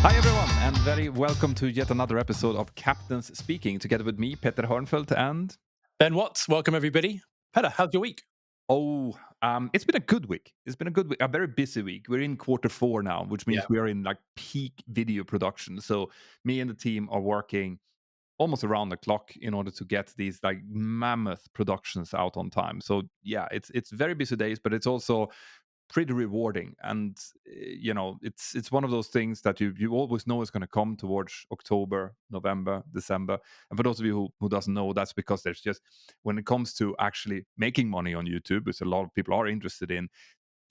Hi, everyone, and very welcome to yet another episode of Captains Speaking, together with me, Peter Hörnfeldt, and Ben Watts, welcome everybody. Petter, how's your week? it's been a good week. It's been a good week, a very busy week. We're in quarter four now, which Yeah. means we are in like peak video production. So me and the team are working almost around the clock in order to get these like mammoth productions out on time. So yeah, it's very busy days, but it's also pretty rewarding. And it's one of those things that you always know is going to come towards October, November, December. And for those of you who doesn't know, that's because there's just, when it comes to actually making money on YouTube, which a lot of people are interested in,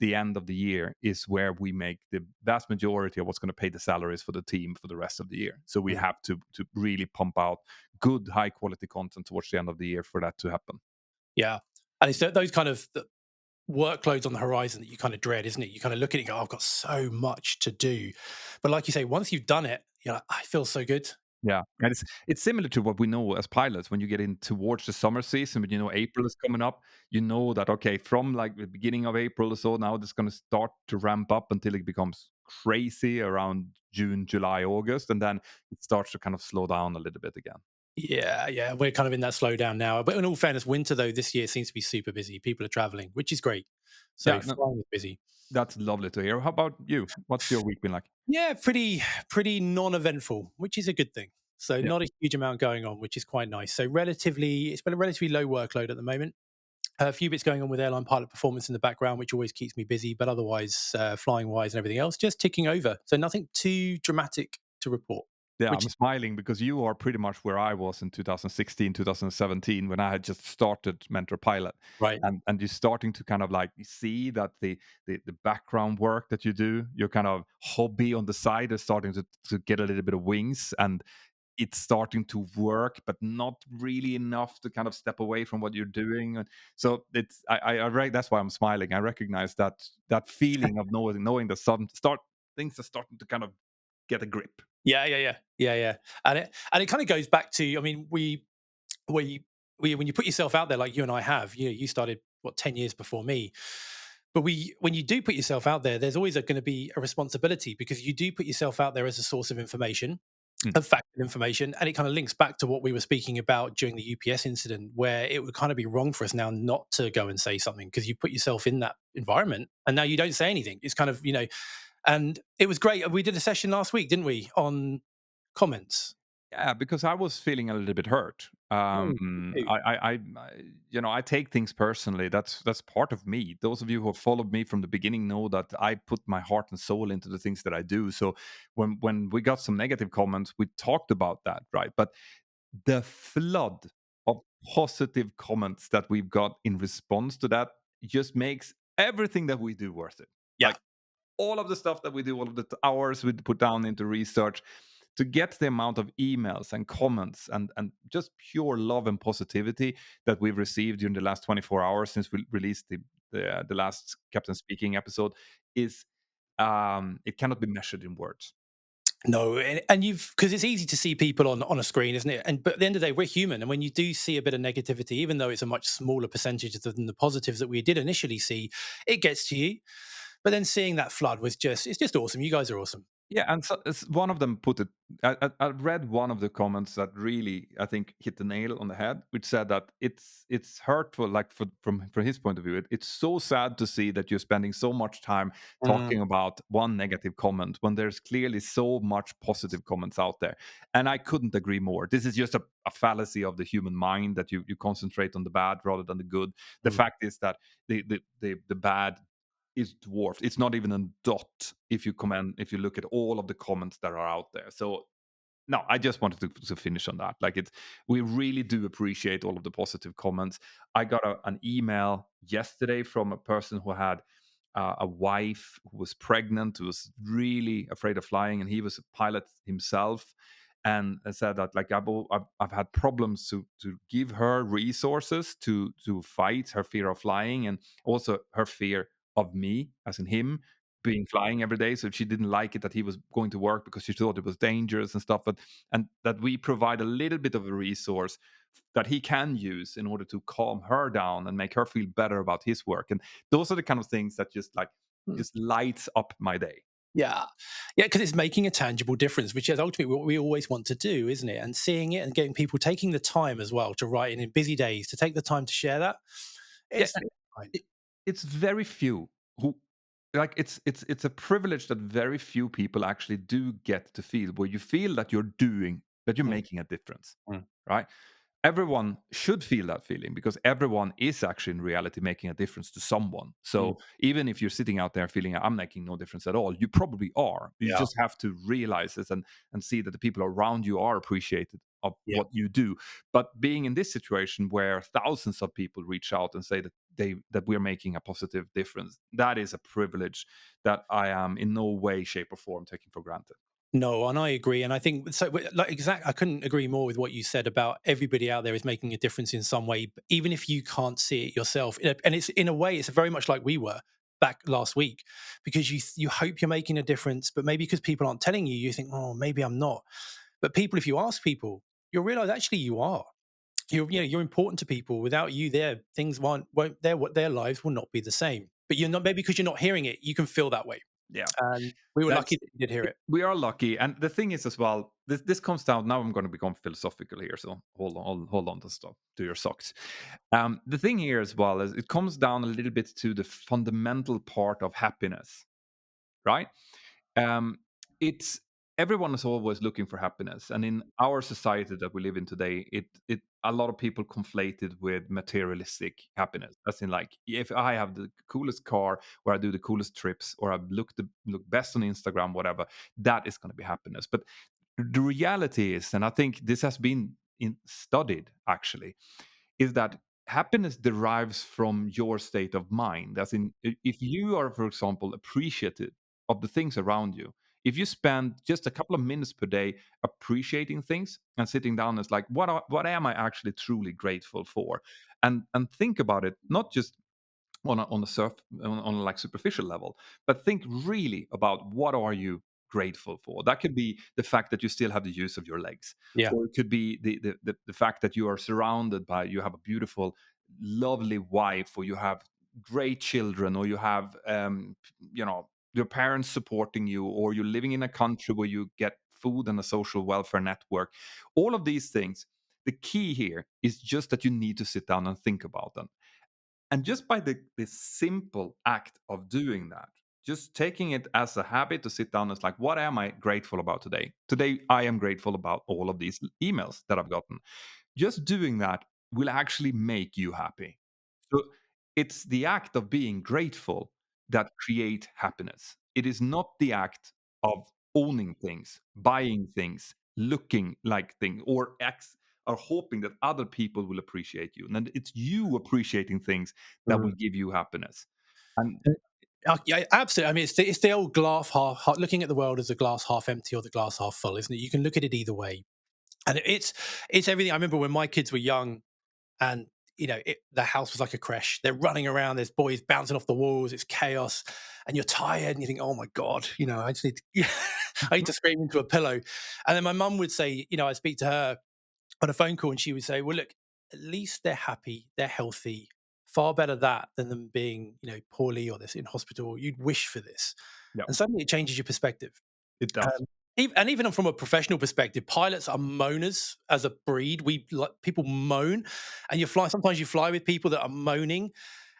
the end of the year is where we make the vast majority of what's going to pay the salaries for the team for the rest of the year. So we Mm. have to really pump out good high quality content towards the end of the year for that to happen. Yeah. And it's those kind of workloads on the horizon that you kind of dread, isn't it? You kind of look at it and go, "Oh, I've got so much to do." But like you say, once you've done it, you're like, I feel so good. Yeah, and it's similar to what we know as pilots when you get in towards the summer season, when April is coming up, you know that okay, from like the beginning of April or so, now it's going to start to ramp up until it becomes crazy around June, July, August, and then it starts to kind of slow down a little bit again. Yeah, yeah. We're kind of in that slowdown now. But in all fairness, winter though, this year seems to be super busy. People are traveling, which is great. So Yeah, no, flying is busy. that's lovely to hear. How about you? What's your week been like? Yeah, pretty non-eventful, which is a good thing. So Yeah. not a huge amount going on, which is quite nice. So it's been a relatively low workload at the moment. A few bits going on with airline pilot performance in the background, which always keeps me busy, but otherwise, flying wise and everything else, just ticking over. So nothing too dramatic to report, Yeah, which I'm is smiling because you are pretty much where I was in 2016, 2017 when I had just started Mentor Pilot. right. And you're starting to kind of like see that the background work that you do, your kind of hobby on the side is starting to get a little bit of wings, and it's starting to work, but not really enough to kind of step away from what you're doing. And so that's why I'm smiling. I recognize that feeling of knowing that some start things are starting to kind of get a grip. Yeah. And it kind of goes back to, I mean, we when you put yourself out there like you and I have, you started what 10 years before me. But when you do put yourself out there, there's always going to be a responsibility because you do put yourself out there as a source of information, Mm. of factual information, and it kind of links back to what we were speaking about during the UPS incident, where it would kind of be wrong for us now not to go and say something because you put yourself in that environment, and now you don't say anything. It's kind of and it was great. We did a session last week, didn't we, on comments? Yeah, because I was feeling a little bit hurt. Mm, me I take things personally. That's part of me. Those of you who have followed me from the beginning know that I put my heart and soul into the things that I do. So when we got some negative comments, we talked about that, right? But the flood of positive comments that we've got in response to that just makes everything that we do worth it. Yeah. Like all of the stuff that we do, all of the hours we put down into research, to get the amount of emails and comments and just pure love and positivity that we've received during the last 24 hours since we released the last Captain Speaking episode is it cannot be measured in words. No, and you've because it's easy to see people on a screen, isn't it? And but at the end of the day, we're human, and when you do see a bit of negativity, even though it's a much smaller percentage than the positives that we did initially see, it gets to you. But then seeing that flood was just—it's just awesome. You guys are awesome. Yeah, and so one of them put it. I read one of the comments that really I think hit the nail on the head, which said that it's hurtful. Like from his point of view, it's so sad to see that you're spending so much time Mm, talking about one negative comment when there's clearly so much positive comments out there. And I couldn't agree more. This is just a fallacy of the human mind that you concentrate on the bad rather than the good. The mm. fact is that the bad is dwarfed. It's not even a dot if you look at all of the comments that are out there. So no, I just wanted to finish on that. Like we really do appreciate all of the positive comments. I got an email yesterday from a person who had a wife who was pregnant, who was really afraid of flying, and he was a pilot himself. And I said that like I've had problems to give her resources to fight her fear of flying and also her fear of me, as in him, being flying every day. So she didn't like it that he was going to work because she thought it was dangerous and stuff. But and that we provide a little bit of a resource that he can use in order to calm her down and make her feel better about his work. And those are the kind of things that just lights up my day. Yeah. Yeah, because it's making a tangible difference, which is ultimately what we always want to do, isn't it? And seeing it and getting people taking the time as well to write in busy days, to take the time to share that. Yeah, It's fine. it, it's very few who, like, it's a privilege that very few people actually do get to feel, where you feel that you're Mm, making a difference, mm, right? Everyone should feel that feeling, because everyone is actually in reality making a difference to someone. mm. So even if you're sitting out there feeling I'm making no difference at all, you probably are. You Yeah. just have to realize this and see that the people around you are appreciated of Yeah. what you do. But being in this situation where thousands of people reach out and say that we're making a positive difference, that is a privilege that I am in no way, shape, or form taking for granted. No, and I agree. And I think so. Like, I couldn't agree more with what you said about everybody out there is making a difference in some way, even if you can't see it yourself. And it's in a way, it's very much like we were back last week, because you hope you're making a difference, but maybe because people aren't telling you, you think, oh, maybe I'm not. But people, if you ask people, you'll realize actually you are. You're important to people. Without you there, things won't their lives will not be the same. But you're not, maybe because you're not hearing it, you can feel that way. Yeah. And we were lucky That's that you did hear it. we are lucky, and the thing is as well. This comes down. Now I'm going to become philosophical here, so hold on to stuff to your socks. The thing here as well is it comes down a little bit to the fundamental part of happiness, right? um, it's Everyone is always looking for happiness, and in our society that we live in today, it a lot of people conflate it with materialistic happiness. That's in, like, if I have the coolest car, or I do the coolest trips, or I look best on Instagram, whatever, that is going to be happiness. But the reality is, and I think this has been studied actually, is that happiness derives from your state of mind. As in, if you are, for example, appreciative of the things around you, if you spend just a couple of minutes per day appreciating things and sitting down, it's like, what am I actually truly grateful for, and think about it, not just on a like superficial level, but think really about what are you grateful for. That could be the fact that you still have the use of your legs, Yeah. or it could be the fact that you are surrounded by, you have a beautiful, lovely wife, or you have great children, or you have your parents supporting you, or you're living in a country where you get food and a social welfare network. All of these things, the key here is just that you need to sit down and think about them. And just by the simple act of doing that, just taking it as a habit to sit down, it's like, what am I grateful about today? Today, I am grateful about all of these emails that I've gotten. Just doing that will actually make you happy. So it's the act of being grateful that create happiness. It is not the act of owning things, buying things, looking like things, or hoping that other people will appreciate you. And it's you appreciating things that will Mm. give you happiness. And Yeah, absolutely. I mean, it's the old glass half, looking at the world as a glass half empty or the glass half full, isn't it? You can look at it either way, and it's everything. I remember when my kids were young, and the house was like a creche. They're running around. There's boys bouncing off the walls. It's chaos, and you're tired, and you think, "Oh my god, I just need to, I need to scream into a pillow." And then my mum would say, I speak to her on a phone call, and she would say, "Well, look, at least they're happy, they're healthy. Far better that than them being, poorly or this in hospital. You'd wish for this." yeah, And suddenly it changes your perspective. it does. And even from a professional perspective, pilots are moaners as a breed. We like people moan, and you fly. Sometimes you fly with people that are moaning,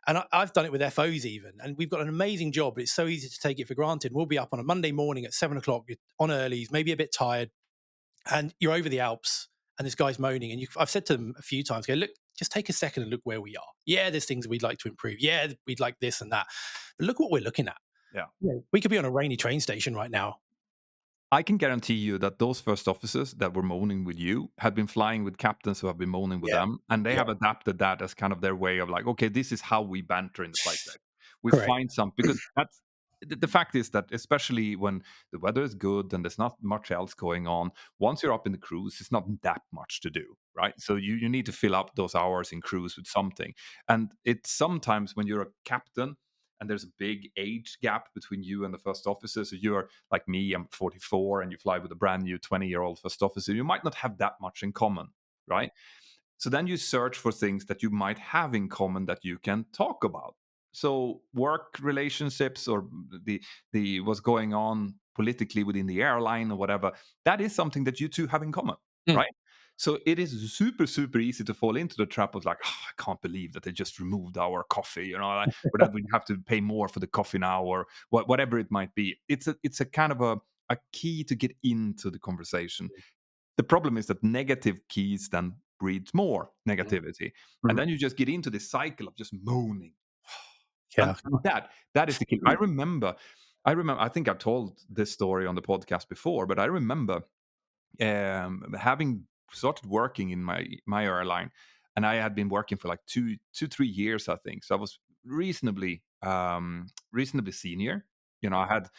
and I've done it with FOs even. And we've got an amazing job, but it's so easy to take it for granted. We'll be up on a Monday morning at 7 o'clock, you're on early, maybe a bit tired, and you're over the Alps, and this guy's moaning. And I've said to them a few times, "Go look, just take a second and look where we are. Yeah, there's things we'd like to improve. Yeah, we'd like this and that, but look what we're looking at. Yeah. Yeah, we could be on a rainy train station right now." I can guarantee you that those first officers that were moaning with you had been flying with captains who have been moaning with Yeah, them, and they yeah, have adapted that as kind of their way of, like, okay, this is how we banter in the flight deck. We correct. find some, because that's the fact is that, especially when the weather is good and there's not much else going on, once you're up in the cruise, it's not that much to do, right? So you need to fill up those hours in cruise with something, and it's sometimes when you're a captain and there's a big age gap between you and the first officer. So you're like me, I'm 44, and you fly with a brand new 20-year-old first officer. You might not have that much in common, right? So then you search for things that you might have in common that you can talk about. So work relationships, or the what's going on politically within the airline or whatever, that is something that you two have in common, Mm. right? So it is super, super easy to fall into the trap of like, "Oh, I can't believe that they just removed our coffee, like, or that we have to pay more for the coffee now, or whatever it might be." It's a kind of a key to get into the conversation. The problem is that negative keys then breeds more Mhm. negativity, and Mhm. then you just get into this cycle of just moaning. And Yeah. that is the key. I remember, I think I've told this story on the podcast before, but I remember having started working in my airline, and I had been working for like 3 years, I think. So I was reasonably senior. I had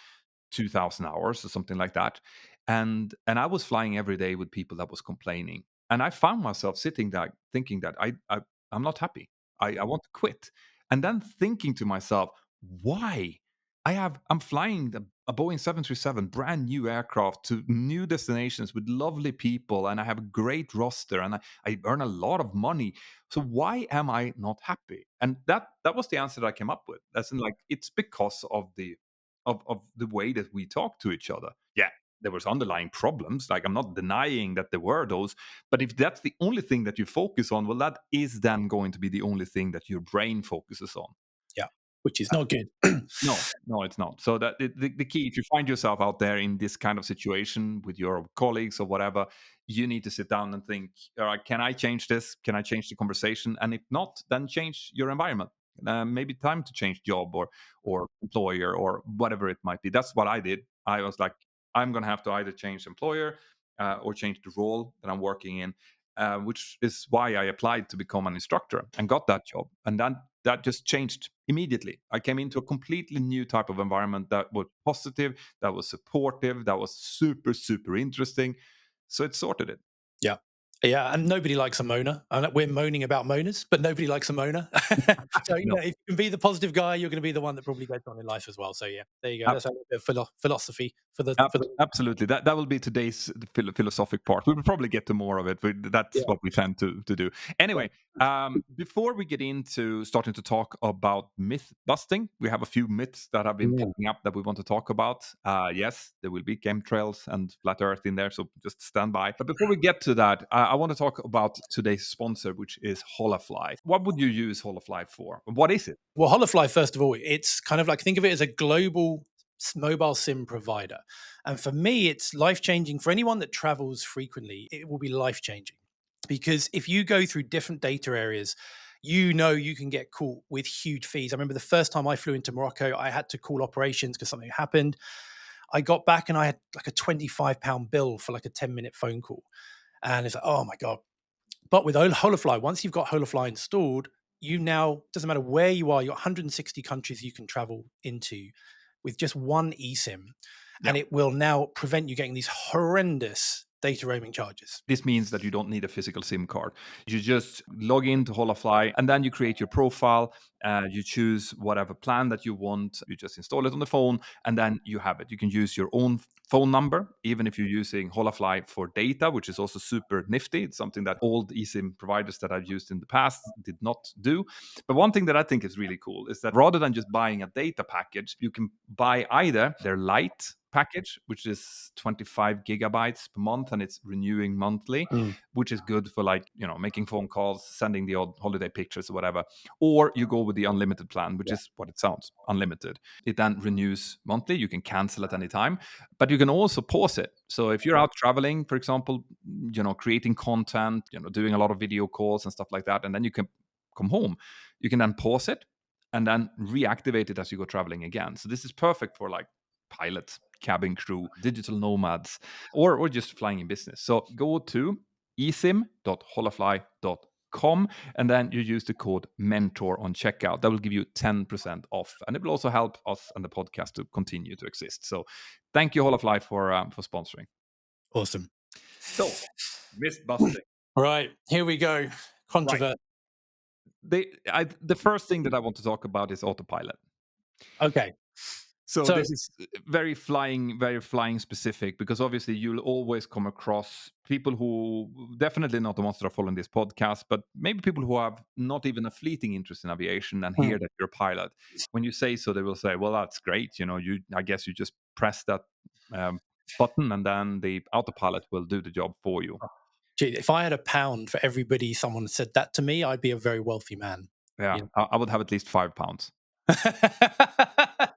2,000 hours or something like that, and I was flying every day with people that was complaining, and I found myself sitting there thinking that I'm not happy. I want to quit, and then thinking to myself, why? I'm flying a Boeing 737, brand new aircraft to new destinations with lovely people, and I have a great roster, and I earn a lot of money. So why am I not happy? And that was the answer that I came up with. That's in, like, it's because of the way that we talk to each other. Yeah, there was underlying problems. Like, I'm not denying that there were those, but if that's the only thing that you focus on, well, that is then going to be the only thing that your brain focuses on. Yeah. Which is not good. No, no, it's not. So that the key, if you find yourself out there in this kind of situation with your colleagues or whatever, you need to sit down and think, all right, can I change this? Can I change the conversation? And if not, then change your environment. Maybe time to change job or employer or whatever it might be. That's what I did. I was like, I'm gonna have to either change employer or change the role that I'm working in, which is why I applied to become an instructor and got that job. And then that just changed immediately. I came into a completely new type of environment that was positive, that was supportive, that was super, super interesting. So it sorted it. Yeah. Yeah, and nobody likes a moaner. And we're moaning about moaners, but nobody likes a moaner. So, No, if you can be the positive guy, you're gonna be the one that probably gets on in life as well. So, yeah, there you go. That's a little bit of philosophy for the Absolutely. That will be today's philosophic part. We will probably get to more of it. That's yeah, what we tend to do. yeah. Anyway, before we get into starting to talk about myth busting, we have a few myths that have been Mm. popping up that we want to talk about. Yes, there will be chemtrails and flat Earth in there, so just stand by. But before we get to that, I want to talk about today's sponsor, which is Holafly. What would you use Holafly for? What is it? Well, Holofly, first of all, it's kind of like think of it as a global mobile SIM provider. And for me, it's life changing. For anyone that travels frequently, it will be life changing because if you go through different data areas, you can get caught with huge fees. I remember the first time I flew into Morocco, I had to call operations because something happened. I got back and I had like a £25 bill for like a 10-minute phone call. And it's like, oh my God, but with Holofly, once you've got Holofly installed, you now doesn't matter where you are, you've got 160 countries you can travel into with just one eSIM, Yeah. and it will now prevent you getting these horrendous data roaming charges. This means that you don't need a physical SIM card. You just log into Holafly and then you create your profile. You choose whatever plan that you want. You just install it on the phone and then you have it. You can use your own phone number, even if you're using Holafly for data, which is also super nifty. It's something that old eSIM providers that I've used in the past did not do. But one thing that I think is really cool is that rather than just buying a data package, you can buy either their light package, which is 25 gigabytes per month and it's renewing monthly, Mm, which is good for, like, making phone calls, sending the odd holiday pictures or whatever. Or you go with the unlimited plan, which yeah. is what it sounds, unlimited. It then renews monthly. You can cancel at any time, but you can also pause it. So if you're out traveling, for example, creating content, doing a lot of video calls and stuff like that, and then you can come home, you can then pause it and then reactivate it as you go traveling again. So this is perfect for, like, pilots, cabin crew, digital nomads, or just flying in business. So go to esim.holafly.com and then you use the code mentor on checkout. That will give you 10% off, and it will also help us and the podcast to continue to exist. So thank you, Holafly, for sponsoring. Awesome. So, myth busting. Right, here we go. Right. Controvert. The first thing that I want to talk about is autopilot. Okay. So So this is very flying specific, because obviously you'll always come across people who, definitely not the ones that are following this podcast, but maybe people who have not even a fleeting interest in aviation and mm, hear that you're a pilot. When you say so, they will say, "Well, that's great. You know, you I guess you just press that um, button and then the autopilot will do the job for you." gee, if I had a pound for everybody someone said that to me, I'd be a very wealthy man. Yeah, You I would have at least £5.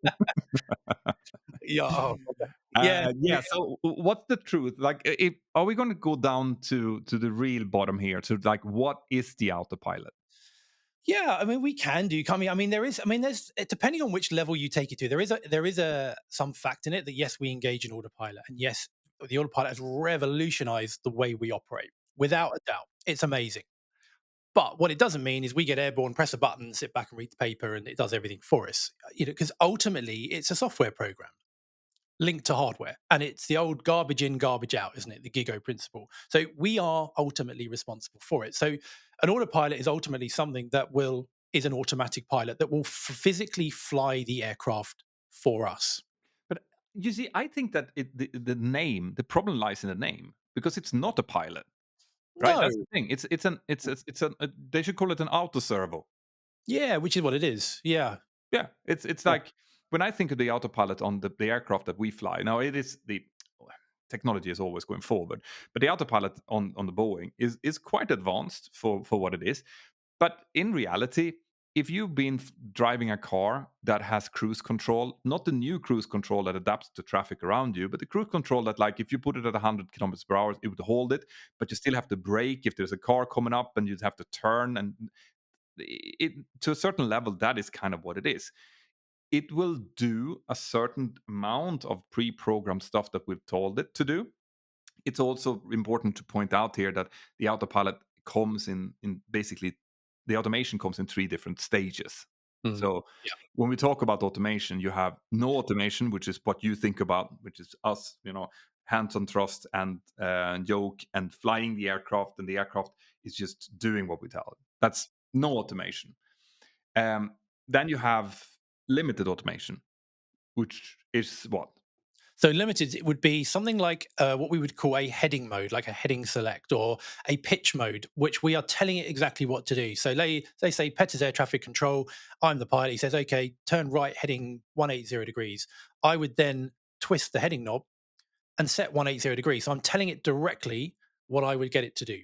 know? Yeah. Oh, okay. Yeah. Yeah. So, what's the truth? Like, if, are we going to go down to the real bottom here? To like, what is the autopilot? Yeah, I mean, we can do. I mean, there is. I mean, there's depending on which level you take it to. There is a some fact in it that yes, we engage in autopilot, and yes, the autopilot has revolutionized the way we operate, without a doubt. It's amazing. But what it doesn't mean is we get airborne, press a button, sit back and read the paper, and it does everything for us. Because ultimately, it's a software program linked to hardware. And it's the old garbage in, garbage out, isn't it? The GIGO principle. So we are ultimately responsible for it. So an autopilot is ultimately something that is an automatic pilot that will physically fly the aircraft for us. But you see, I think that the name, the problem lies in the name, because it's not a pilot, right? No. That's the thing. They should call it an auto servo. Yeah, which is what it is. Yeah. Yeah, it's Yeah. like, when I think of the autopilot on the aircraft that we fly. Now, it is the technology is always going forward, but the autopilot on the Boeing is quite advanced for what it is. But in reality, if you've been driving a car that has cruise control, not the new cruise control that adapts to traffic around you, but the cruise control that, like, if you put it at 100 kilometers per hour, it would hold it, but you still have to brake if there's a car coming up, and you'd have to turn. And it, to a certain level, that is kind of what it is. It will do a certain amount of pre-programmed stuff that we've told it to do. It's also important to point out here that the autopilot comes in basically, the automation comes in three different stages. Mm. So Yeah. when we talk about automation, you have no automation, which is what you think about, which is us, hands on thrust and yoke and flying the aircraft, and the aircraft is just doing what we tell it. That's no automation. um, then you have limited automation, which is what? So limited, it would be something like what we would call a heading mode, like a heading select, or a pitch mode, which we are telling it exactly what to do. So they say PET is air traffic control. I'm the pilot. He says, okay, turn right, heading 180 degrees. I would then twist the heading knob and set 180 degrees. So I'm telling it directly what I would get it to do,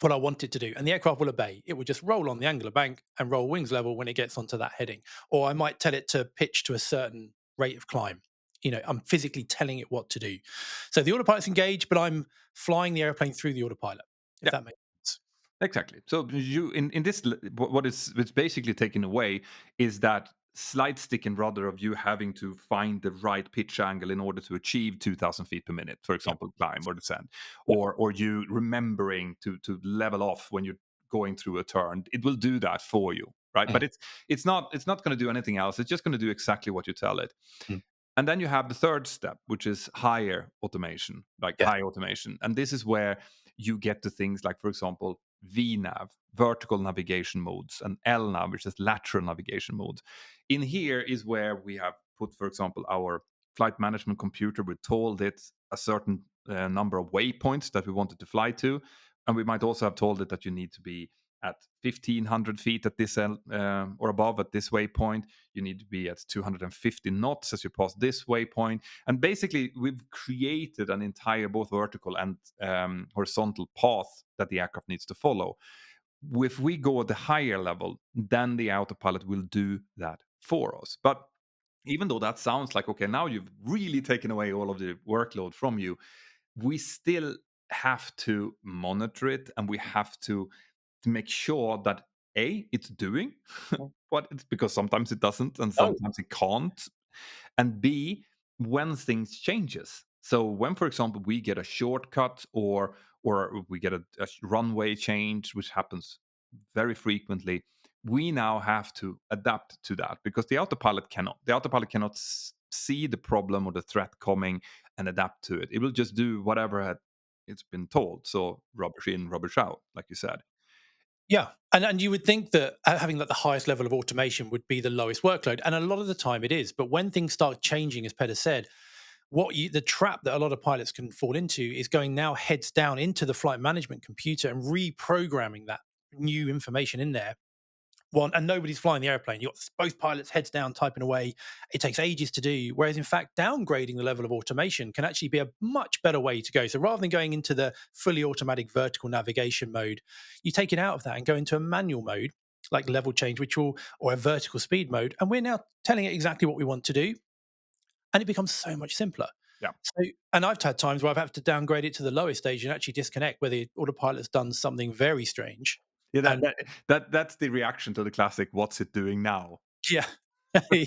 what I want it to do. And the aircraft will obey. It will just roll on the angular bank and roll wings level when it gets onto that heading. Or I might tell it to pitch to a certain rate of climb. I'm physically telling it what to do. So the autopilot's engaged, but I'm flying the airplane through the autopilot, if Yeah, that makes sense. exactly. So you, in this, what is it's basically taken away is that slight stick and rudder of you having to find the right pitch angle in order to achieve 2,000 feet per minute, for Yeah. example, climb or descent, Yeah. or you remembering to level off when you're going through a turn. It will do that for you, right? Mm, But it's not going to do anything else. It's just going to do exactly what you tell it. mm. And then you have the third step, which is higher automation, like Yeah. high automation. And this is where you get to things like, for example, VNAV, vertical navigation modes, and LNAV, which is lateral navigation modes. In here is where we have put, for example, our flight management computer. We told it a certain number of waypoints that we wanted to fly to. And we might also have told it that you need to be at 1,500 feet at this or above at this waypoint. You need to be at 250 knots as you pass this waypoint. And basically, we've created an entire both vertical and horizontal path that the aircraft needs to follow. If we go at the higher level, then the autopilot will do that for us. But even though that sounds like, okay, now you've really taken away all of the workload from you, we still have to monitor it, and we have to make sure that it's doing what it's, because sometimes it doesn't and Oh, sometimes it can't, and b, when things changes. So when, for example, we get a shortcut, or we get a runway change, which happens very frequently, we now have to adapt to that, because the autopilot cannot see the problem or the threat coming and adapt to it. It will just do whatever it's been told. So rubbish in, rubbish out, like you said. Yeah, and you would think that having like the highest level of automation would be the lowest workload, and a lot of the time it is. But when things start changing, as Peter said, the trap that a lot of pilots can fall into is going now heads down into the flight management computer and reprogramming that new information in there. One, and nobody's flying the airplane. You've got both pilots heads down typing away. It takes ages to do. Whereas, in fact, downgrading the level of automation can actually be a much better way to go. So, rather than going into the fully automatic vertical navigation mode, you take it out of that and go into a manual mode, like level change, which will, or a vertical speed mode. And we're now telling it exactly what we want to do. And it becomes so much simpler. Yeah. So, and I've had times where I've had to downgrade it to the lowest stage and actually disconnect where the autopilot's done something very strange. Yeah, And that's the reaction to the classic "What's it doing now?" yeah, Eh,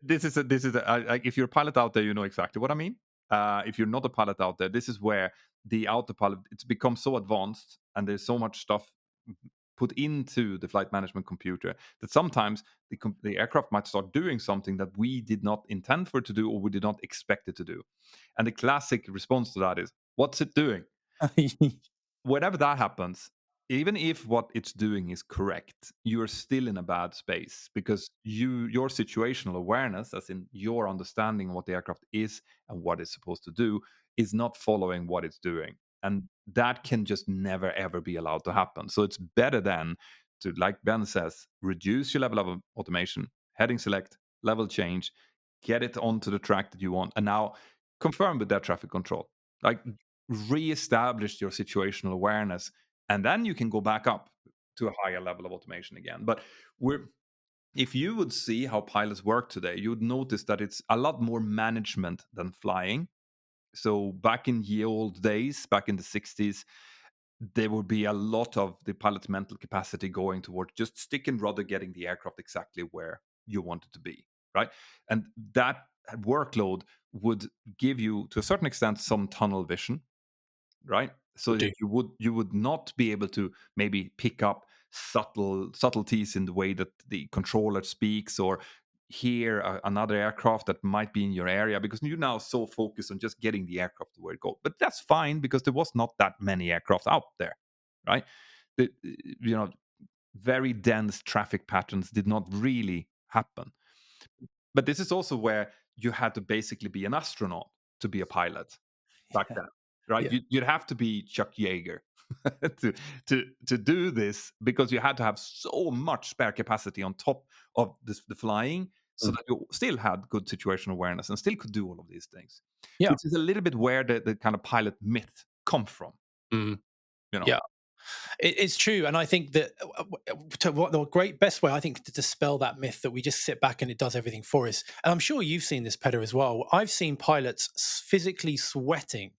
this is like if you're a pilot out there, you know exactly what I mean. If you're not a pilot out there, this is where the autopilot it's become so advanced, and there's so much stuff put into the flight management computer that sometimes the aircraft might start doing something that we did not intend for it to do or we did not expect it to do. And the classic response to that is, "What's it doing?" Whenever that happens, even if what it's doing is correct, you're still in a bad space because your situational awareness, as in your understanding of what the aircraft is and what it's supposed to do, is not following what it's doing. And that can just never ever be allowed to happen. So it's better then to, like Ben says, reduce your level of automation, heading select, level change, get it onto the track that you want, and now confirm with that traffic control. Like reestablish your situational awareness, and then you can go back up to a higher level of automation again. But we're if you would see how pilots work today, you would notice that it's a lot more management than flying. So back in the old days, back in the 60s, there would be a lot of the pilot's mental capacity going towards just stick and rudder getting the aircraft exactly where you want it to be, right? And that workload would give you, to a certain extent, some tunnel vision, right? So would do. that you would not be able to maybe pick up subtleties in the way that the controller speaks or hear another aircraft that might be in your area because you're now so focused on just getting the aircraft to where it goes. But that's fine because there was not that many aircraft out there, right? The, you know, very dense traffic patterns did not really happen. But this is also where you had to basically be an astronaut to be a pilot back Yeah, then, right? yeah. You'd have to be Chuck Yeager to to do this because you had to have so much spare capacity on top of the flying, so Mm. that you still had good situational awareness and still could do all of these things, Yeah. which is a little bit where the kind of pilot myth come from, Mm. you know? Yeah. It's true, and I think that to what the great best way I think to dispel that myth that we just sit back and it does everything for us. And I'm sure you've seen this, Peter, as well. I've seen pilots physically sweating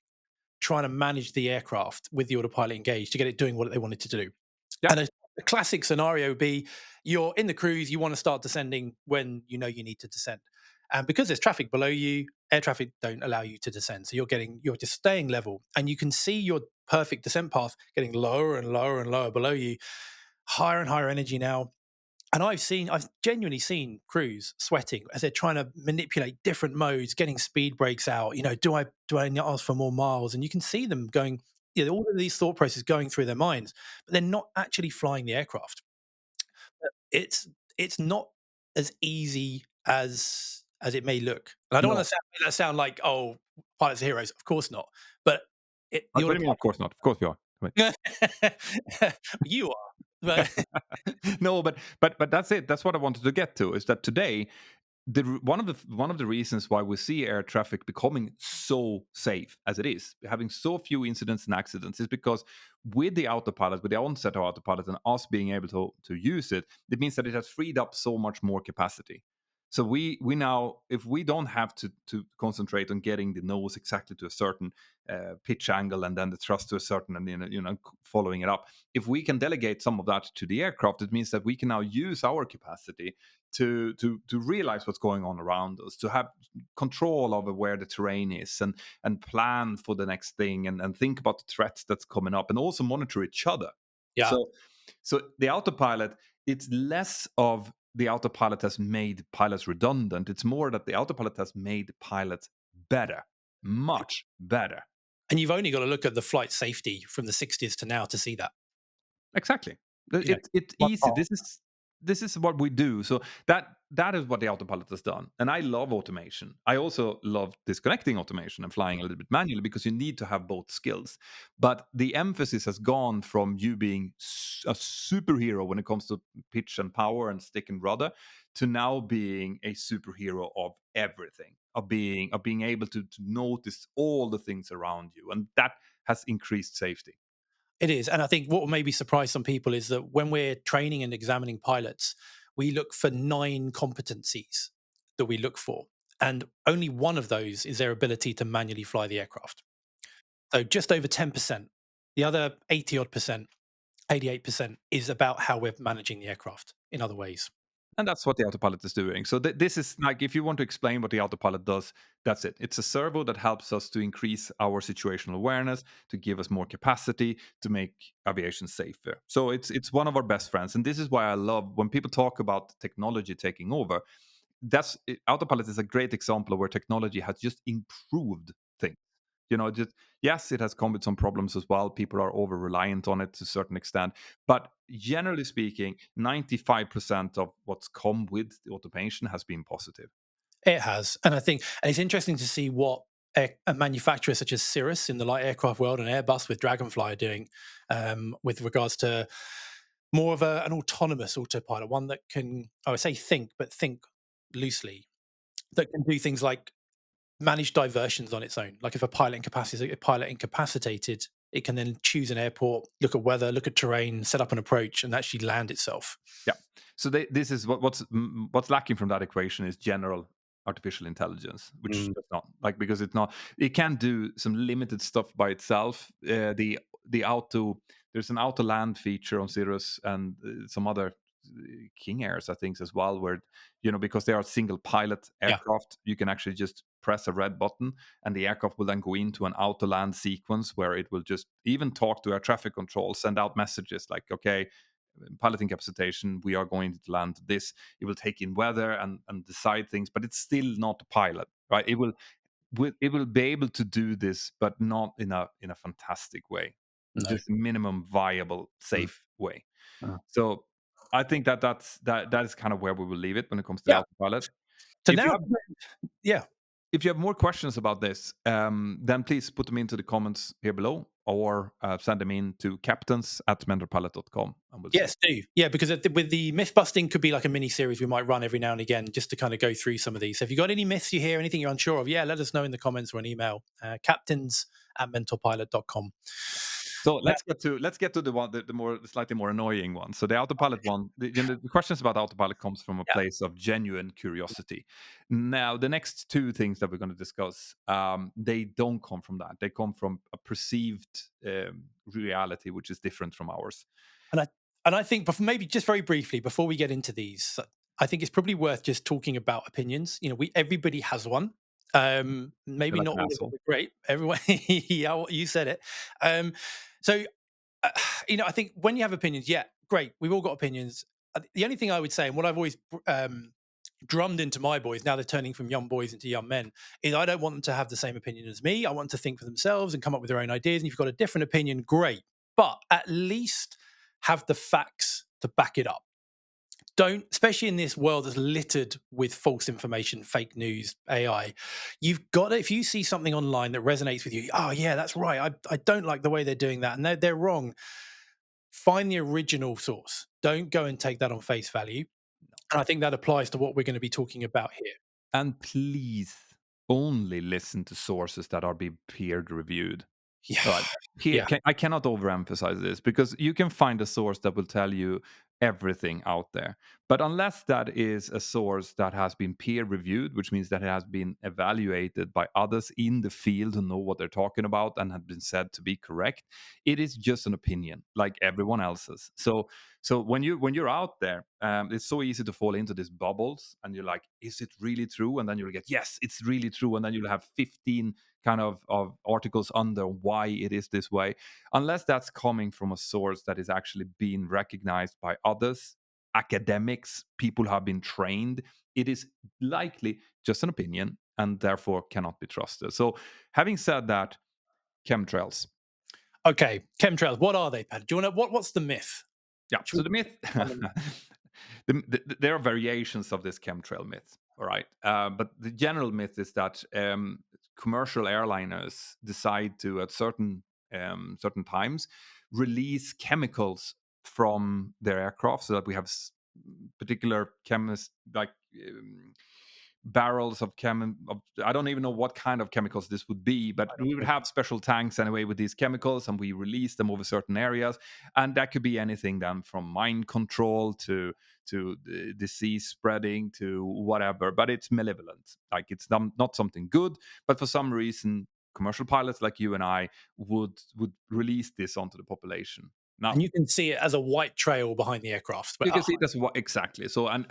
trying to manage the aircraft with the autopilot engaged to get it doing what they wanted to do. Yeah, And a classic scenario would be you're in the cruise, you want to start descending when you know you need to descend. And because there's traffic below you, air traffic don't allow you to descend. So you're just staying level and you can see your perfect descent path getting lower and lower and lower below you, higher and higher energy now. And I've genuinely seen crews sweating as they're trying to manipulate different modes, getting speed breaks out. Do I ask for more miles? And you can see them going, all of these thought processes going through their minds, but they're not actually flying the aircraft. It's it's not as easy as it may look. And I don't want no. to make that sound like, oh, pilots are heroes. Of course not. But the What do you mean? autopilot, Of course not. Of course we are. Wait. you are. But No, but that's it. That's what I wanted to get to. Is that today one of the reasons why we see air traffic becoming so safe as it is, having so few incidents and accidents, is because with the autopilot, with the onset of autopilot, and us being able to use it, it means that it has freed up so much more capacity. So we now, if we don't have to concentrate on getting the nose exactly to a certain pitch angle and then the thrust to a certain, and following it up, if we can delegate some of that to the aircraft, it means that we can now use our capacity to realize what's going on around us, to have control over where the terrain is, and plan for the next thing, and think about the threats that's coming up, and also monitor each other. yeah, So so the autopilot, it's less of the autopilot has made pilots redundant. It's more that the autopilot has made pilots better, much better. and you've only got to look at the flight safety from the 60s to now to see that. Exactly. You know, It's one easy. part. This is what we do. So that is what the autopilot has done. And I love automation. I also love disconnecting automation and flying a little bit manually because you need to have both skills. But the emphasis has gone from you being a superhero when it comes to pitch and power and stick and rudder to now being a superhero of everything, of being able to notice all the things around you. And that has increased safety. It is. And I think what will maybe surprise some people is that when we're training and examining pilots, we look for 9 competencies that we look for. And only one of those is their ability to manually fly the aircraft. So just over 10%. The other 80 odd percent, 88% is about how we're managing the aircraft in other ways. And that's what the autopilot is doing. So this is like, if you want to explain what the autopilot does, that's it. It's a servo that helps us to increase our situational awareness, to give us more capacity, to make aviation safer. So it's one of our best friends, and this is why I love when people talk about technology taking over. Autopilot is a great example of where technology has just improved things. Just yes, it has come with some problems as well. People are over reliant on it to a certain extent, but generally speaking, 95% of what's come with the automation has been positive. It has. And I think and it's interesting to see what a manufacturer such as Cirrus in the light aircraft world and Airbus with Dragonfly are doing with regards to more of an autonomous autopilot, one that can, I would say think, but think loosely, that can do things like manage diversions on its own. Like if a pilot incapacitated, it can then choose an airport, look at weather, look at terrain, set up an approach, and actually land itself. Yeah. So this is what's lacking from that equation is general artificial intelligence, which Mm. does not like, because it's not, it can do some limited stuff by itself. The auto There's an auto land feature on Cirrus and some other King Airs, I think, as well, where because they are single pilot Yeah, aircraft, you can actually just press a red button and the aircraft will then go into an auto land sequence where it will just even talk to air traffic control, send out messages like, okay, piloting capacitation, we are going to land this. It will take in weather and decide things, but it's still not a pilot, right? It will be able to do this, but not in a fantastic way, no. just minimum viable Mm. safe way. Mm. So I think that is kind of where we will leave it when it comes to the Yeah. autopilot. So if you now, have yeah, if you have more questions about this, then please put them into the comments here below, or send them in to captains@mentorpilot.com, and we'll see. yes, do. Yeah, because with the myth busting could be like a mini series we might run every now and again just to kind of go through some of these. So if you've got any myths you hear, anything you're unsure of, yeah, let us know in the comments or an email. Captains@mentorpilot.com. So Now, let's get to the slightly more annoying one. So the autopilot one, the questions about autopilot comes from a yeah. place of genuine curiosity. Now, the next two things that we're going to discuss, they don't come from that. They come from a perceived reality, which is different from ours. And I think maybe just very briefly before we get into these, I think it's probably worth just talking about opinions. You know, we everybody has one. You're Maybe like not an all of them asshole. are great. Everyone, yeah, you said it. Um, so uh, I think when you have opinions, yeah, great. We've all got opinions. The only thing I would say, and what I've always drummed into my boys, now they're turning from young boys into young men, is I don't want them to have the same opinion as me. I want them to think for themselves and come up with their own ideas. And if you've got a different opinion, great. But at least have the facts to back it up. Don't, especially in this world that's littered with false information, fake news, AI, you've got to, if you see something online that resonates with you, oh, yeah, that's right. I don't like the way they're doing that. And they're wrong. Find the original source. Don't go and take that on face value. And I think that applies to what we're going to be talking about here. And please only listen to sources that are being peer reviewed. Yeah. Right. Yeah. I cannot overemphasize this, because you can find a source that will tell you everything out there. But unless that is a source that has been peer reviewed, which means that it has been evaluated by others in the field who know what they're talking about and have been said to be correct, it is just an opinion like everyone else's. So when you're out there, it's so easy to fall into these bubbles, and you're like, is it really true? And then you'll get, yes, it's really true, and then you'll have 15 kind of articles under why it is this way. Unless that's coming from a source that is actually being recognized by others, academics, people who have been trained, it is likely just an opinion and therefore cannot be trusted. So having said that, chemtrails. Okay, chemtrails. What are they, Pat? Do you want to? What's the myth? Yeah. Should So we the myth, find them? there are variations of this chemtrail myth. All right, but the general myth is that commercial airliners decide to, at certain times, release chemicals from their aircraft, so that we have particular chemist like. Barrels of I don't even know what kind of chemicals this would be, but I we would don't have special tanks anyway with these chemicals, and we release them over certain areas. And that could be anything then from mind control to disease spreading to whatever, but it's malevolent. Like it's not something good, but for some reason commercial pilots like you and I would release this onto the population. Now And you can see it as a white trail behind the aircraft. But you can see that's what exactly. So and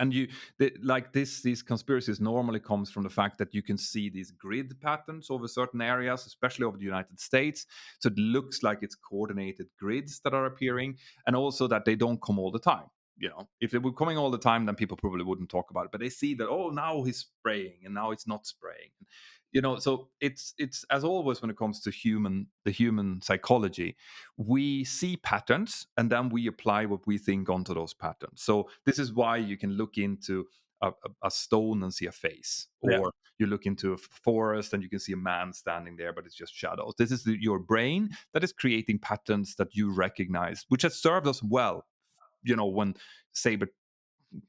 like these conspiracies normally comes from the fact that you can see these grid patterns over certain areas, especially over the United States. So it looks like it's coordinated grids that are appearing, and also that they don't come all the time. If they were coming all the time, then people probably wouldn't talk about it. But they see that, oh, now he's spraying and now it's not spraying. So it's as always when it comes to the human psychology, we see patterns and then we apply what we think onto those patterns. So this is why you can look into a stone and see a face, yeah, or you look into a forest and you can see a man standing there, but it's just shadows. This is your brain that is creating patterns that you recognize, which has served us well. When saber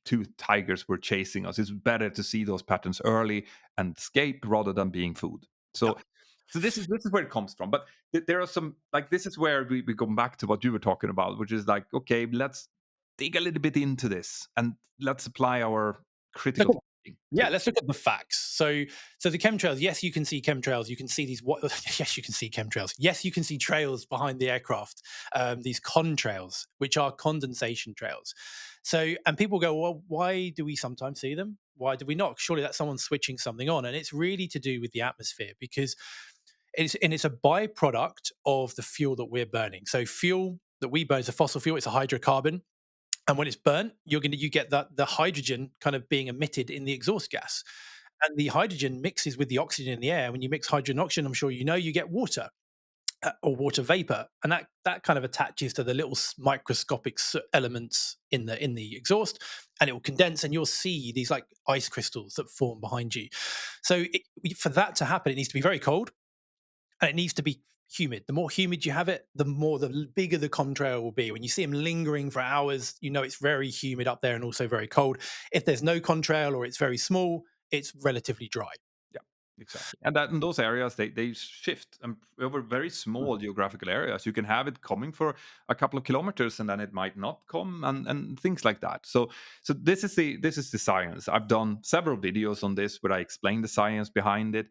tooth tigers were chasing us, it's better to see those patterns early and escape rather than being food. yeah. So this is where it comes from. But there are some, like, this is where we come back to what you were talking about, which is like, okay, let's dig a little bit into this and let's apply our Look critical at thinking to Yeah, it. let's look at the facts. So the chemtrails, yes, you can see chemtrails. You can see these. What? Yes, you can see chemtrails. Yes, you can see trails behind the aircraft. These contrails, which are condensation trails. And people go, well, why do we sometimes see them? Why do we not? Surely that's someone switching something on, and it's really to do with the atmosphere because it's a byproduct of the fuel that we're burning. So fuel that we burn is a fossil fuel. It's a hydrocarbon, and when it's burnt, you get the hydrogen kind of being emitted in the exhaust gas, and the hydrogen mixes with the oxygen in the air. When you mix hydrogen and oxygen, I'm sure you know, you get water, or water vapor, and that kind of attaches to the little microscopic elements in the exhaust, and it will condense, and you'll see these like ice crystals that form behind you. For that to happen, it needs to be very cold, and it needs to be humid. The more humid you have it, the bigger the contrail will be. When you see them lingering for hours, you know it's very humid up there and also very cold. If there's no contrail or it's very small, it's relatively dry. Yeah, exactly. And that in those areas, they shift, and over very Mm. small geographical areas, you can have it coming for a couple of kilometers, and then it might not come, and things like that. So this is the science. I've done several videos on this where I explain the science behind it,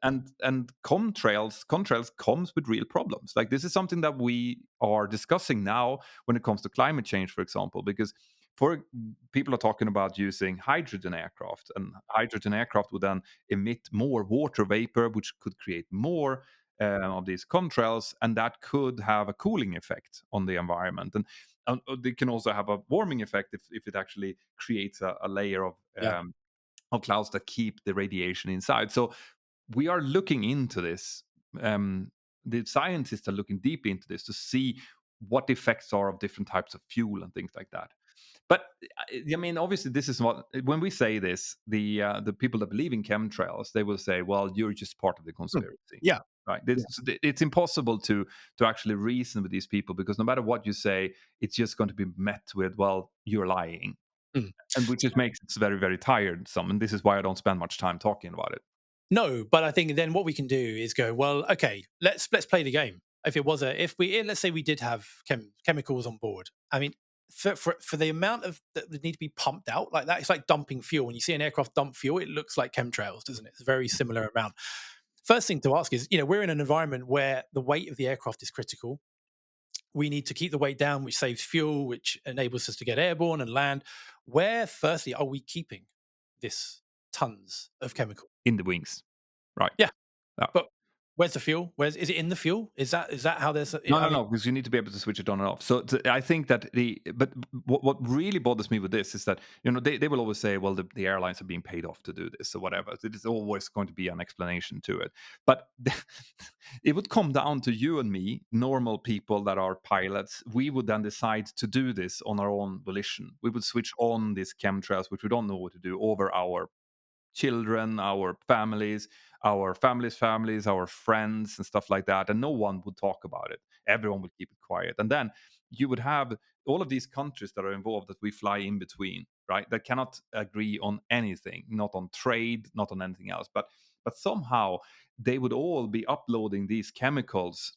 and contrails comes with real problems. Like, this is something that we are discussing now when it comes to climate change, for example, because for people are talking about using hydrogen aircraft, and hydrogen aircraft would then emit more water vapor, which could create more of these contrails, and that could have a cooling effect on the environment. And they can also have a warming effect if it actually creates a layer Yeah, of clouds that keep the radiation inside. So we are looking into this. Um, the scientists are looking deep into this to see what the effects are of different types of fuel and things like that. But I mean, obviously, this is what, when we say this, the people that believe in chemtrails, they will say, "Well, you're just part of the mm, conspiracy." yeah, Right? yeah. It's impossible to actually reason with these people, because no matter what you say, it's just going to be met with, "Well, you're lying," Mm. and which just makes it very, very tiresome. And this is why I don't spend much time talking about it. No, but I think then what we can do is go, well, okay, let's play the game. If we let's say we did have chemicals on board. I mean, for the amount of that need to be pumped out like that, it's like dumping fuel. When you see an aircraft dump fuel, it looks like chemtrails, doesn't it? It's a very similar amount. First thing to ask is, we're in an environment where the weight of the aircraft is critical. We need to keep the weight down, which saves fuel, which enables us to get airborne and land. Where, firstly, are we keeping this tons of chemical? In the wings, right? Yeah, Yeah. but Where's the fuel? Where's is it in the fuel? Is that how there's? No, I no, mean, no, because you need to be able to switch it on and off. So I think that but what really bothers me with this is that, they will always say, well, the airlines are being paid off to do this or whatever. It is always going to be an explanation to it. But it would come down to you and me, normal people that are pilots. We would then decide to do this on our own volition. We would switch on these chemtrails, which we don't know what to do, over our children, our families, our friends, and stuff like that. And no one would talk about it. Everyone would keep it quiet. And then you would have all of these countries that are involved that we fly in between, right? That cannot agree on anything, not on trade, not on anything else. But somehow they would all be uploading these chemicals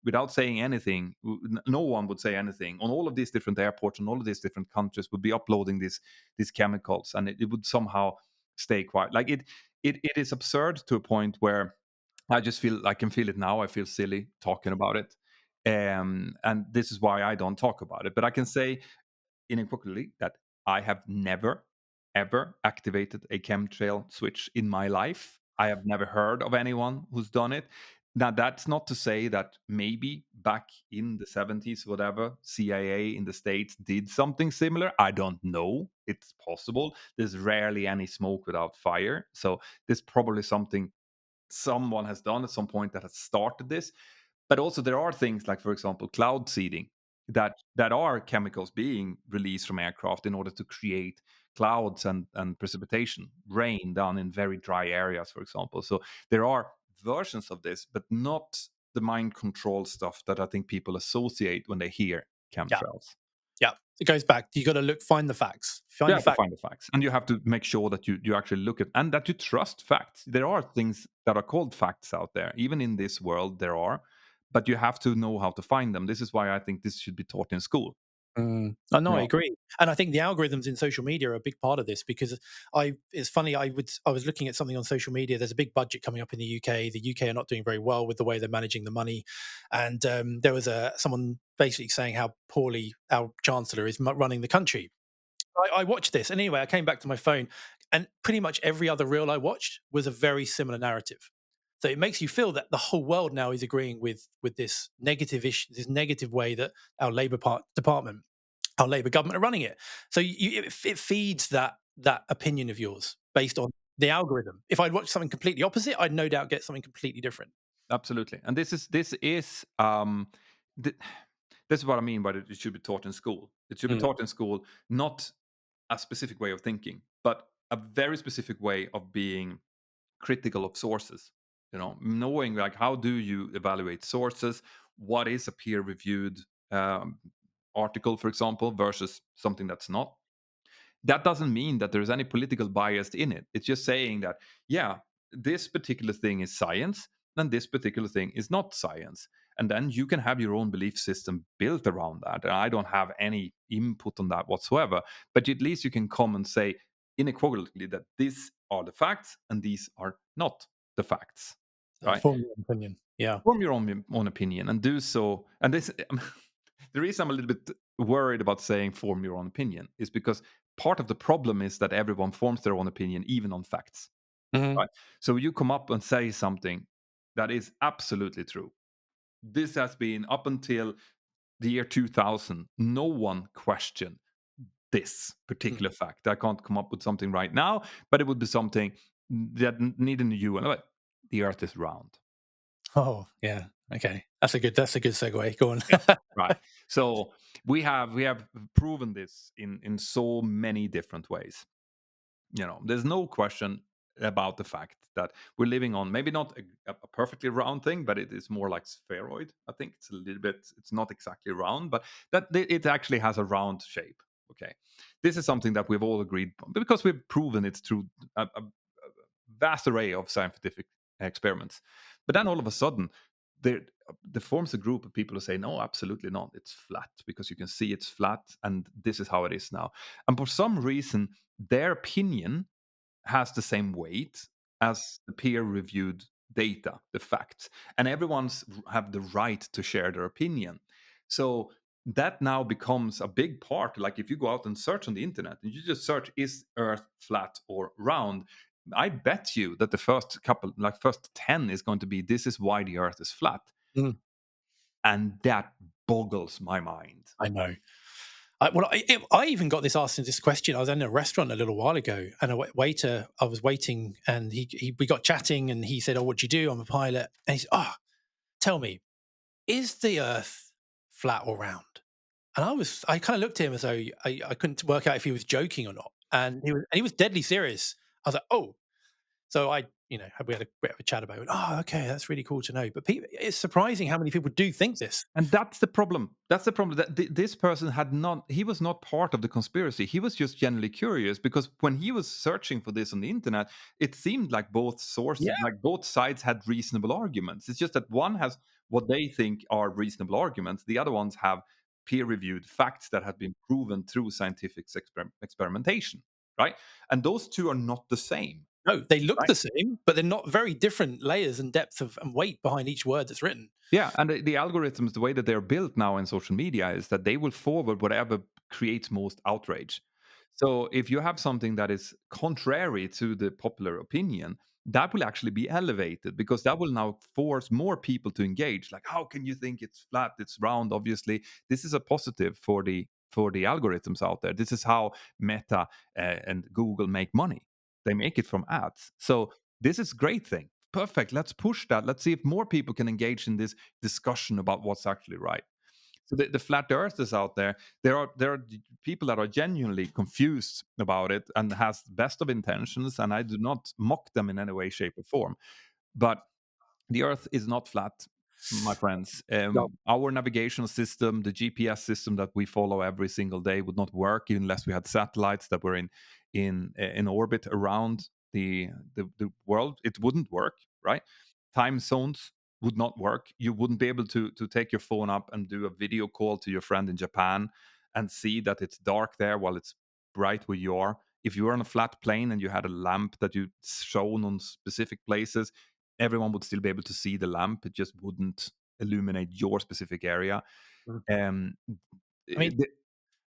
without saying anything. No one would say anything on all of these different airports, and all of these different countries would be uploading these chemicals, and it would somehow stay quiet. Like it is absurd to a point where I just feel I can feel it now. I feel silly talking about it. And this is why I don't talk about it. But I can say unequivocally that I have never, ever activated a chemtrail switch in my life. I have never heard of anyone who's done it. Now, that's not to say that maybe back in the 70s, whatever, CIA in the States did something similar. I don't know. It's possible. There's rarely any smoke without fire. So there's probably something someone has done at some point that has started this. But also there are things like, for example, cloud seeding, that are chemicals being released from aircraft in order to create clouds and precipitation, rain down in very dry areas, for example. So there are versions of this, but not the mind control stuff that I think people associate when they hear yeah, chemtrails. yeah. It goes back. You got to find the facts, You find the have to facts. find the facts, and you have to make sure that you actually look at, and that you trust facts. There are things that are called facts out there, even in this world there are, but you have to know how to find them. This is why I think this should be taught in school. I know, You I know, agree, and I think the algorithms in social media are a big part of this because It's funny. I was looking at something on social media. There's a big budget coming up in the UK. The UK are not doing very well with the way they're managing the money, and there was someone basically saying how poorly our chancellor is running the country. I watched this, and anyway, I came back to my phone, and pretty much every other reel I watched was a very similar narrative. So it makes you feel that the whole world now is agreeing with this negative issue, this negative way that our department, our Labour government are running it. So it feeds that opinion of yours based on the algorithm. If I'd watched something completely opposite, I'd no doubt get something completely different. absolutely. And th- this is what I mean by that it should be taught in school. It should be Mm, taught in school, not a specific way of thinking, but a very specific way of being critical of sources. Knowing, like, how do you evaluate sources? What is a peer reviewed um, article, for example, versus something that's not? That doesn't mean that there's any political bias in it. It's just saying that, yeah, this particular thing is science and this particular thing is not science. And then you can have your own belief system built around that. And I don't have any input on that whatsoever. But at least you can come and say unequivocally that these are the facts and these are not the facts. so Right? form your own opinion. Yeah. Form your own opinion and do so. And this, the reason I'm a little bit worried about saying form your own opinion is because part of the problem is that everyone forms their own opinion, even on facts. Mhm. Right? So you come up and say something that is absolutely true. This has been up until the year 2000. No one questioned this Mm. particular fact. I can't come up with something right now, but it would be something that needed you. And like, the Earth is round. Oh, yeah. Okay. That's a good segue. Go on. Yeah, right. So we have proven this in so many different ways. There's no question about the fact that we're living on maybe not a perfectly round thing, but it is more like spheroid. I think it's a little bit. It's not exactly round, but it actually has a round shape. Okay, this is something that we've all agreed on because we've proven it through a vast array of scientific experiments. But then all of a sudden, there forms a group of people who say, no, absolutely not. It's flat because you can see it's flat, and this is how it is now. And for some reason, their opinion has the same weight as the peer-reviewed data, the facts, and everyone's have the right to share their opinion. So that now becomes a big part. Like if you go out and search on the internet and you just search, is Earth flat or round? I bet you that the first couple, like first 10, is going to be this is why the Earth is flat, Mm, and that boggles my mind. I know. I even got this question. I was in a restaurant a little while ago, and a waiter. I was waiting, and we got chatting, and he said, "Oh, what do you do?" I'm a pilot, and he said, "Oh, tell me, is the Earth flat or round?" And I kind of looked at him as though I couldn't work out if he was joking or not, and he was deadly serious. I was like, "Oh." So we had a bit of a chat about it. Oh, okay, that's really cool to know. But it's surprising how many people do think this. And that's the problem. That's the problem. That this person had not. He was not part of the conspiracy. He was just genuinely curious because when he was searching for this on the internet, it seemed like both sources, Yeah. like both sides, had reasonable arguments. It's just that one has what they think are reasonable arguments. The other ones have peer-reviewed facts that have been proven through scientific experimentation, right? And those two are not the same, No, they look right? the same, but they're not very different layers and depth of and weight behind each word that's written. Yeah, and the algorithms, the way that they're built now in social media is that they will forward whatever creates most outrage. So if you have something that is contrary to the popular opinion, that will actually be elevated because that will now force more people to engage. Like, how can you think it's flat? It's round. Obviously, this is a positive for the algorithms out there. This is how Meta and Google make money. They make it from ads. So this is a great thing. Perfect. Let's push that. Let's see if more people can engage in this discussion about what's actually right. So the flat earthers out there, there are people that are genuinely confused about it and has best of intentions, and I do not mock them in any way, shape, or form. But the earth is not flat, my friends. No. Our navigational system, the GPS system that we follow every single day, would not work unless we had satellites that were in orbit around the world. It wouldn't work, right? Time zones would not work. You wouldn't be able to take your phone up and do a video call to your friend in Japan and see that it's dark there while it's bright where you are. If you were on a flat plane and you had a lamp that you shone on specific places, everyone would still be able to see the lamp. It just wouldn't illuminate your specific area. Mhm. Um, I mean, the-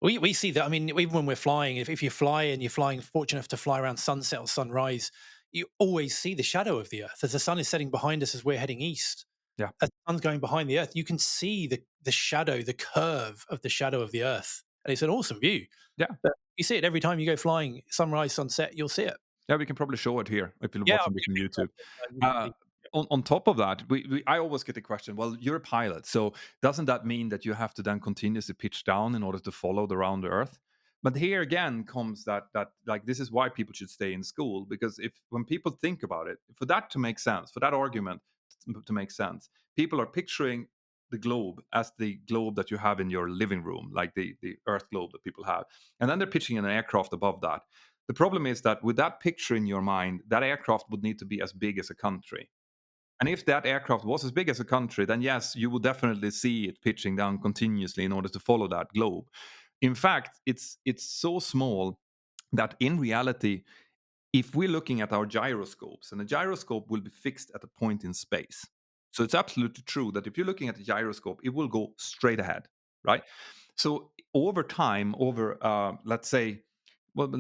we see that. I mean, even when we're flying, if you fly and you're flying, fortunate enough to fly around sunset or sunrise, you always see the shadow of the Earth as the sun is setting behind us as we're heading east. yeah, As the sun's going behind the Earth, you can see the shadow, the curve of the shadow of the Earth, and it's an awesome view. yeah, But you see it every time you go flying, sunrise, sunset. You'll see it. yeah. We can probably show it here if you're Yeah, watching this on YouTube. you can Uh, see. on top of that, I always get the question, well, you're a pilot, so doesn't that mean that you have to then continuously pitch down in order to follow the round the Earth? But here again comes that like this is why people should stay in school because if when people think about it, for that to make sense, for that argument to make sense, people are picturing the globe as the globe that you have in your living room, like the Earth globe that people have, and then they're pitching an aircraft above that. The problem is that with that picture in your mind, that aircraft would need to be as big as a country. And if that aircraft was as big as a country, then yes, you would definitely see it pitching down continuously in order to follow that globe. In fact, it's so small that in reality, if we're looking at our gyroscopes, and a gyroscope will be fixed at a point in space. So it's absolutely true that if you're looking at a gyroscope, it will go straight ahead, right? So over time, over let's say, well,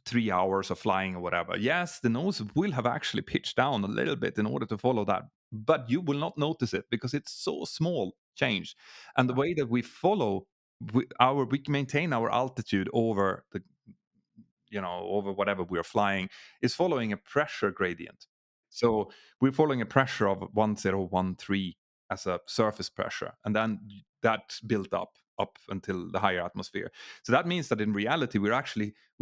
3 hours of flying or whatever, yes, the nose will have actually pitched down a little bit in order to follow that, but you will not notice it because it's so small change. And the way that we follow we maintain our altitude over the over whatever we're flying is following a pressure gradient. So we're following a pressure of 1013 as a surface pressure, and then that built up until the higher atmosphere. So that means that in reality, we're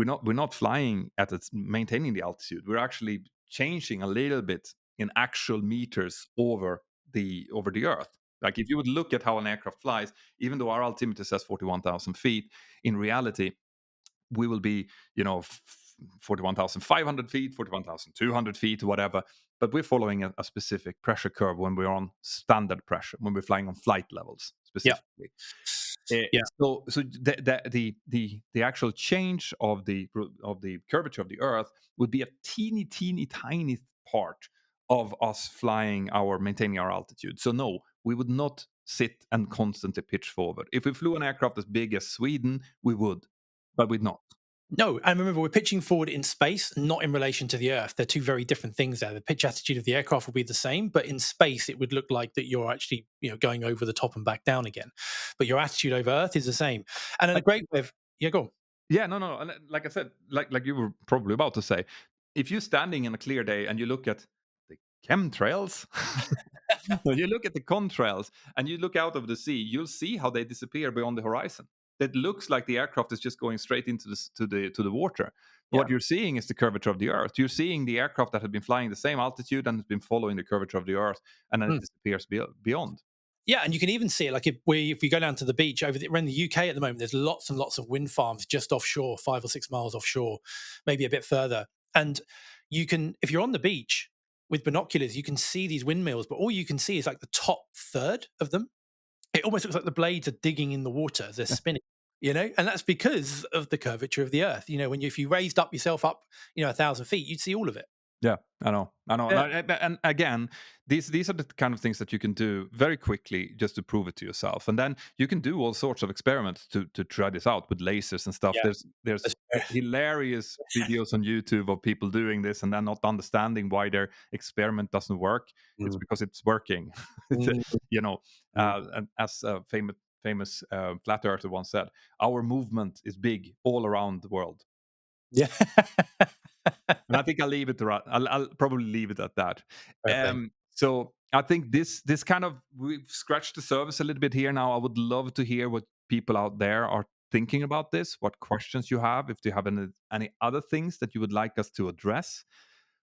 not flying at its maintaining the altitude. We're actually changing a little bit in actual meters over the Earth. Like if you would look at how an aircraft flies, even though our altimeter says 41,000 feet, in reality we will be, 41,500 feet, 41,200 feet, whatever. But we're following a specific pressure curve when we're on standard pressure, when we're flying on flight levels Yeah, specifically. Eh, yeah, so the actual change of the curvature of the Earth would be a teeny tiny part of us flying our maintaining our altitude. So no, we would not sit and constantly pitch forward. If we flew an aircraft as big as Sweden, we would, but we'd not. No, and remember, we're pitching forward in space, not in relation to the Earth. They're two very different things there. The pitch attitude of the aircraft will be the same, but in space, it would look like that you're actually, going over the top and back down again. But your attitude over Earth is the same. And then a Like, great way of, yeah, go on. yeah, no, no, and like I said, like you were probably about to say, if you're standing in a clear day and you look at the chemtrails, when you look at the contrails and you look out of the sea, you'll see how they disappear beyond the horizon. It looks like the aircraft is just going straight into the water. What Yeah. you're seeing is the curvature of the Earth. You're seeing the aircraft that has been flying the same altitude and has been following the curvature of the Earth, and then it Mm. disappears beyond. Yeah, and you can even see it like if we go down to the beach around the UK at the moment, there's lots and lots of wind farms just offshore, 5 or 6 miles offshore, maybe a bit further. And you can, if you're on the beach with binoculars, you can see these windmills, but all you can see is like the top third of them. It almost looks like the blades are digging in the water as they're Yeah. spinning. And that's because of the curvature of the Earth. If you raised up yourself up, 1,000 feet, you'd see all of it. Yeah, I know. Yeah, And again, these are the kind of things that you can do very quickly just to prove it to yourself, and then you can do all sorts of experiments to try this out with lasers and stuff. yeah, There's that's fair. hilarious videos on YouTube of people doing this and then not understanding why their experiment doesn't work. It's Mm, because it's working. It's mm, you know, mm. and as a famous flat earther once said, our movement is big all around the world. Yeah. And I think I'll leave it to I'll probably leave it at that. Fair play. So I think this kind of we've scratched the surface a little bit here now. I would love to hear what people out there are thinking about this, what questions you have, if you have any other things that you would like us to address.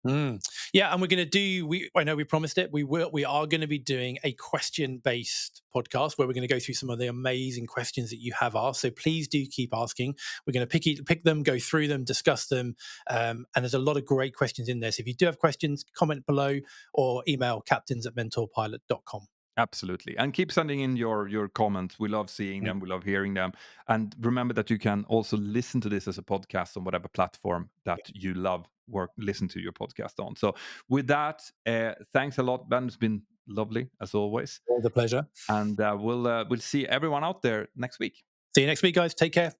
Mm. Yeah, and we're going to do. I know we promised it. We are going to be doing a question based podcast where we're going to go through some of the amazing questions that you have asked. So please do keep asking. We're going to pick them, go through them, discuss them, and there's a lot of great questions in there. So if you do have questions, comment below or email captains@mentorpilot.com. Absolutely. And keep sending in your comments. We love seeing them. We love hearing them. And remember that you can also listen to this as a podcast on whatever platform that you love listen to your podcast on. So with that, thanks a lot, Ben. It's been lovely as always. Always a pleasure. And we'll see everyone out there next week. See you next week, guys. Take care.